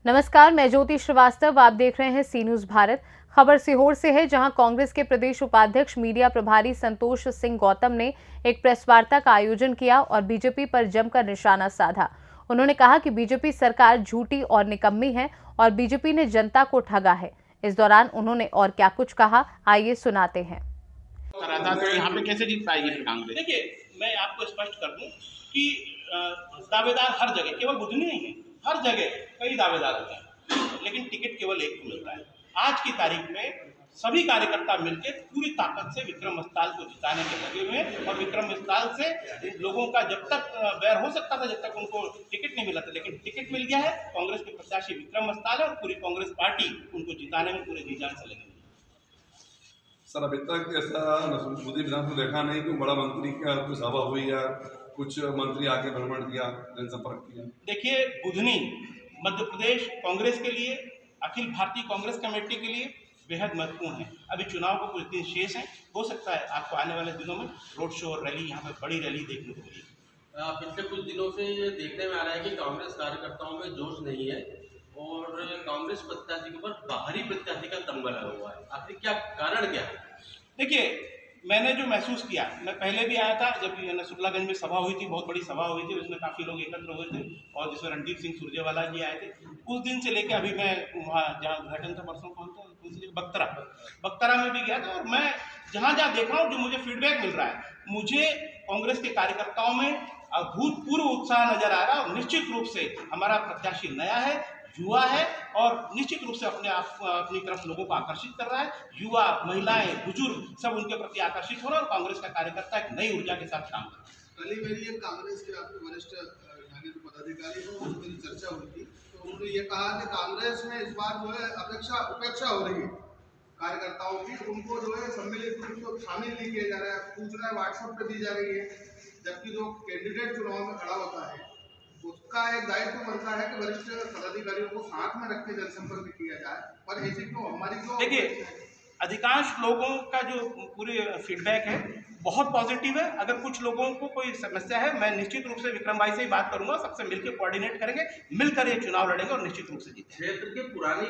नमस्कार, मैं ज्योति श्रीवास्तव। आप देख रहे हैं सी न्यूज भारत। खबर सीहोर से है, जहां कांग्रेस के प्रदेश उपाध्यक्ष मीडिया प्रभारी संतोष सिंह गौतम ने एक प्रेस वार्ता का आयोजन किया और बीजेपी पर जमकर निशाना साधा। उन्होंने कहा कि बीजेपी सरकार झूठी और निकम्मी है और बीजेपी ने जनता को ठगा है। इस दौरान उन्होंने और क्या कुछ कहा, आइए सुनाते हैं। तो यहाँ पे कैसे जीत पाएगी फिर कांग्रेस? देखिए, मैं आपको स्पष्ट कर दूं कि दावेदार हर जगह, केवल बुधनी नहीं है, हर जगह कई दावेदार होते हैं, लेकिन टिकट केवल एक को मिलता है। आज की तारीख में सभी कार्यकर्ता मिलकर पूरी ताकत से विक्रम मस्ताल को जिताने के लगे हुए हैं और विक्रम मस्ताल से लोगों का जब तक बैर हो सकता था, जब तक उनको टिकट नहीं मिला था, लेकिन टिकट मिल गया है। कांग्रेस के प्रत्याशी विक्रम मस्ताल है और पूरी कांग्रेस पार्टी उनको जिताने में पूरे जी जान से लगी। सर, अभी तक ऐसा नसूरुद्दीन विधानसभा देखा नहीं कि बड़ा मंत्री का कोई सभा हुई या कुछ मंत्री आके भ्रमण किया, जनसंपर्क किया। देखिए, बुधनी मध्य प्रदेश कांग्रेस के लिए, अखिल भारतीय कांग्रेस कमेटी के लिए बेहद महत्वपूर्ण है। अभी चुनाव को कुछ दिन शेष हैं, हो सकता है आपको आने वाले दिनों में रोड शो और रैली, यहाँ पर बड़ी रैली देखने को मिलेगी। पिछले कुछ दिनों से ये देखने में आ रहा है कि कांग्रेस कार्यकर्ताओं में जोश नहीं है और कांग्रेस प्रत्याशी के ऊपर बाहरी प्रत्याशी का तमगा लगा हुआ है। आखिर क्या कारण क्या है? देखिए, मैंने जो महसूस किया, मैं पहले भी आया था जब नसरुल्लागंज में सभा हुई थी, बहुत बड़ी सभा हुई थी, उसमें काफ़ी लोग एकत्र हुए थे और जिसमें रणदीप सिंह सुरजेवाला जी आए थे। उस दिन से लेकर अभी मैं वहाँ जहाँ उद्घाटन था परसों कौन था, बख्तरा में भी गया था और मैं जहाँ जहाँ देख रहा हूँ, जो मुझे फीडबैक मिल रहा है, मुझे कांग्रेस के कार्यकर्ताओं में अभूतपूर्व उत्साह नजर आ रहा है और निश्चित रूप से हमारा प्रत्याशी नया है, युवा है और निश्चित रूप से अपनी तरफ लोगों को आकर्षित कर रहा है। युवा, महिलाएं, बुजुर्ग सब उनके प्रति आकर्षित हो रहे हैं और कांग्रेस का कार्यकर्ता एक नई ऊर्जा के साथ काम कर रहा है। कल ही मेरी एक कांग्रेस के आपके वरिष्ठ यहाँ जो पदाधिकारी हैं उनकी चर्चा हुई थी, तो उन्होंने ये कहा कि कांग्रेस में इस बार जो है उपेक्षा हो रही है कार्यकर्ताओं की, उनको जो है सम्मिलित उनको शामिल नहीं किया जा रहा है, सूचनाएं व्हाट्सएप पे दी जा रही है, जबकि जो कैंडिडेट चुनाव में खड़ा होता है उसका एक दायित्व बनता है कि वरिष्ठ पदाधिकारियों को साथ में रख के जनसंपर्क किया जाए, पर ऐसी क्यों हमारी क्यों? देखिए, अधिकांश लोगों का जो पूरे फीडबैक है बहुत पॉजिटिव है। अगर कुछ लोगों को कोई समस्या है, मैं निश्चित रूप से विक्रम भाई से ही बात करूंगा, सबसे मिलकर कोऑर्डिनेट करेंगे, मिलकर ये चुनाव लड़ेंगे और निश्चित रूप से जीतेंगे। क्षेत्र के पुरानी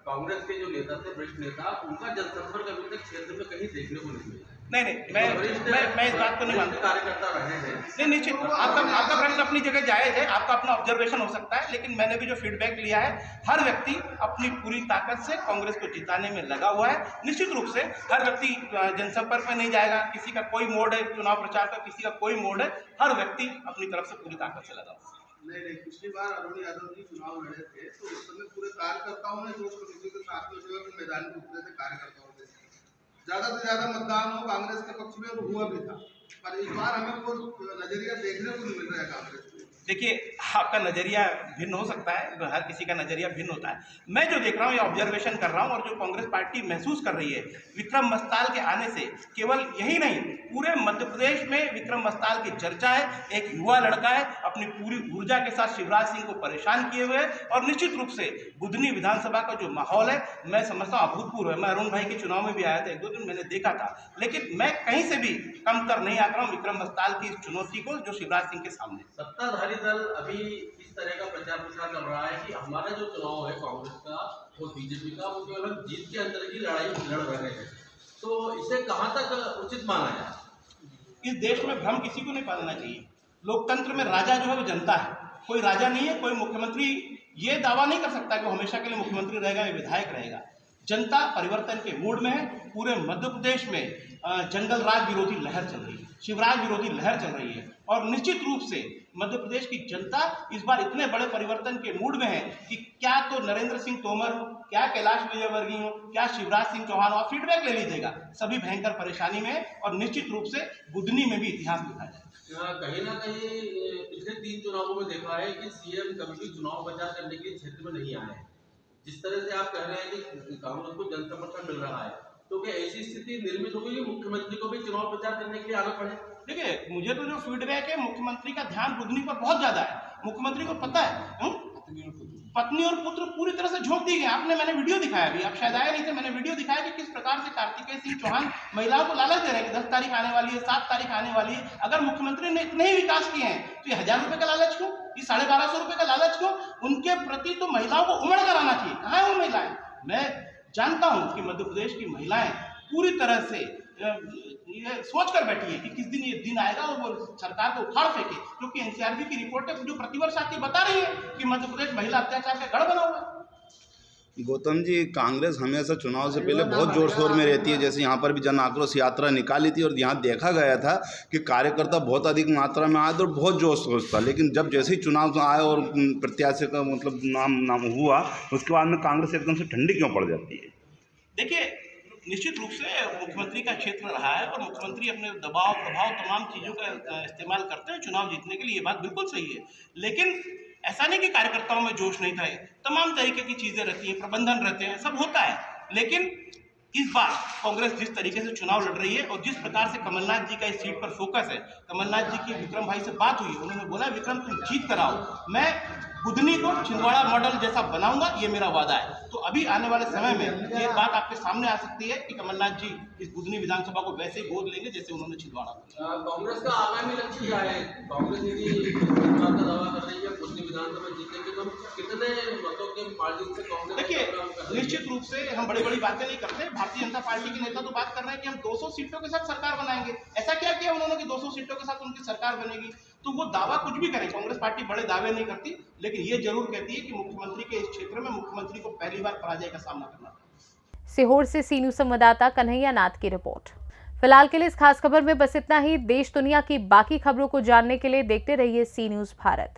कांग्रेस के जो नेता थे, वरिष्ठ नेता, उनका जनसंपर्क अभी तक क्षेत्र में कहीं देखने को नहीं मिला। नहीं, मैं इस बात को नहीं मानता। कार्यकर्ता रहे हैं, नहीं, निश्चित आपका प्रश्न अपनी जगह जायज है, आपका अपना ऑब्जर्वेशन हो सकता है, लेकिन मैंने भी जो फीडबैक लिया है, हर व्यक्ति अपनी पूरी ताकत से कांग्रेस को जिताने में लगा हुआ है। निश्चित रूप से हर व्यक्ति जनसंपर्क में नहीं जाएगा, किसी का कोई मोड है चुनाव प्रचार का, किसी का कोई मोड है, हर व्यक्ति अपनी तरफ से पूरी ताकत से लगा हुआ है। नहीं, पिछली बार अरुण यादव जी चुनाव लड़े थे तो उस समय पूरे कार्यकर्ताओं ने जोश कमेटी के साथ में जो है मैदान में उतरे थे कार्यकर्ताओं के, ज्यादा से ज्यादा मतदान हो कांग्रेस के पक्ष में और हुआ भी था, पर इस बार हमें वो नजरिया देखने को नहीं मिल रहा है कांग्रेस में। देखिए, आपका नजरिया भिन्न हो सकता है, हर किसी का नजरिया भिन्न होता है। मैं जो देख रहा हूँ, ये ऑब्जर्वेशन कर रहा हूँ और जो कांग्रेस पार्टी महसूस कर रही है विक्रम मस्ताल के आने से, केवल यही नहीं, पूरे मध्य प्रदेश में विक्रम मस्ताल की चर्चा है। एक युवा लड़का है, अपनी पूरी ऊर्जा के साथ शिवराज सिंह को परेशान किए हुए है और निश्चित रूप से बुधनी विधानसभा का जो माहौल है, मैं समझता हूँ अभूतपूर्व है। मैं अरुण भाई के चुनाव में भी आया था, 1-2 दिन मैंने देखा था, लेकिन मैं कहीं से भी कमतर नहीं आता हूँ विक्रम मस्ताल की चुनौती को जो शिवराज सिंह के सामने। सत्ताधारी दल अभी इस तरह का प्रचार प्रसार कर रहा है कि हमारा जो चुनाव है कांग्रेस का और बीजेपी का, वो केवल जीत के अंदर की लड़ाई लड़ रहे हैं, तो इसे कहां तक उचित माना जाए? इस देश में भ्रम किसी को नहीं पालना चाहिए। लोकतंत्र में राजा जो है वो जनता है, कोई राजा नहीं है। कोई मुख्यमंत्री ये दावा नहीं कर सकता कि वो हमेशा के लिए मुख्यमंत्री रहेगा या विधायक रहेगा। जनता परिवर्तन के मूड में है। पूरे मध्य प्रदेश में जंगल राज विरोधी लहर चल रही है, शिवराज विरोधी लहर चल रही है और निश्चित रूप से मध्य प्रदेश की जनता इस बार इतने बड़े परिवर्तन के मूड में है कि क्या तो नरेंद्र सिंह तोमर हो, क्या कैलाश विजयवर्गीय हो, क्या शिवराज सिंह चौहान हो, आप फीडबैक ले लीजिएगा, सभी भयंकर परेशानी में है और निश्चित रूप से बुधनी में भी इतिहास लिखा जाए। कहीं ना कहीं पिछले 3 चुनावों में देखा है कि सीएम कभी भी चुनाव प्रचार करने के लिए क्षेत्र में नहीं आए हैं। जिस तरह से आप कह रहे हैं कि कांग्रेस को जनसमर्थन मिल रहा है, तो क्या ऐसी स्थिति निर्मित हो गई कि मुख्यमंत्री को भी चुनाव प्रचार करने के लिए आना पड़े? देखिए, मुझे तो जो फीडबैक है, मुख्यमंत्री का ध्यान बुधनी पर बहुत ज्यादा है। मुख्यमंत्री को पता है पत्नी और पुत्र पूरी तरह से झोंक दिए गए। आपने, मैंने वीडियो दिखाया अभी, आप शायद आए नहीं थे, मैंने वीडियो दिखाया कि किस प्रकार से कार्तिकेय सिंह चौहान महिलाओं को लालच दे रहे हैं कि 10 तारीख आने वाली है, 7 तारीख आने वाली है। अगर मुख्यमंत्री ने इतने ही विकास किए हैं तो ये 1000 रुपए का लालच क्यों, ये 1250 रुपए का लालच क्यों? उनके प्रति तो महिलाओं को उमड़ कर आना चाहिए। कहाँ है वो महिलाएं? मैं जानता हूँ कि मध्य प्रदेश की महिलाएं पूरी तरह से ये सोच कर बैठी है कि किस दिन ये दिन आएगा और वो सरकार को उखाड़ फेंके, क्योंकि एनसीआरबी की रिपोर्टें जो प्रतिवर्ष आती बता रही है कि मध्य प्रदेश महिला अत्याचार का गढ़ बना हुआ है। गौतम जी, कांग्रेस हमेशा चुनाव से पहले बहुत जोर शोर में रहती है। जैसे यहाँ पर भी जन आक्रोश यात्रा निकाली थी और यहाँ देखा गया था कि कार्यकर्ता बहुत अधिक मात्रा में आए थे और बहुत जोश शोश था। लेकिन जब जैसे ही चुनाव आए और प्रत्याशी का मतलब नाम हुआ, उसके बाद में कांग्रेस एकदम से ठंडी क्यों पड़ जाती है? देखिए, निश्चित रूप से मुख्यमंत्री का क्षेत्र रहा है और मुख्यमंत्री अपने दबाव प्रभाव तमाम चीज़ों का इस्तेमाल करते हैं चुनाव जीतने के लिए, ये बात बिल्कुल सही है। लेकिन ऐसा नहीं कि कार्यकर्ताओं में जोश नहीं था, तमाम तरीके की चीज़ें रहती हैं, प्रबंधन रहते हैं, सब होता है। लेकिन इस बार कांग्रेस जिस तरीके से चुनाव लड़ रही है और जिस प्रकार से कमलनाथ जी का इस सीट पर फोकस है, कमलनाथ जी की विक्रम भाई से बात हुई, उन्होंने बोला विक्रम तुम जीत कर आओ, मैं बुधनी को छिंदवाड़ा मॉडल जैसा बनाऊंगा, ये मेरा वादा है। तो अभी आने वाले समय में ये बात आपके सामने आ सकती है कि कमलनाथ जी इस बुधनी विधानसभा को वैसे ही गोद लेंगे जैसे उन्होंने छिंदवाड़ा। कांग्रेस का आगामी लक्ष्य क्या है? कांग्रेस यदि का दावा कर रही है बुधनी विधानसभा जीतने के, तो कितने मतों के मार्जिन से कांग्रेस? देखिए, निश्चित रूप से हम बड़ी बड़ी बातें नहीं करते। भारतीय जनता पार्टी के नेता तो बात कर रहे हैं कि हम 200 सीटों के साथ सरकार बनाएंगे। ऐसा क्या किया उन्होंने कि 200 सीटों के साथ उनकी सरकार बनेगी? तो वो दावा कुछ भी करें, कांग्रेस पार्टी बड़े दावे नहीं करती, लेकिन ये जरूर कहती है कि मुख्यमंत्री के इस क्षेत्र में मुख्यमंत्री को पहली बार पराजय का सामना करना पड़ा। सीहोर से सी न्यूज संवाददाता कन्हैया नाथ की रिपोर्ट। फिलहाल के लिए इस खास खबर में बस इतना ही। देश दुनिया की बाकी खबरों को जानने के लिए देखते रहिए सी न्यूज भारत।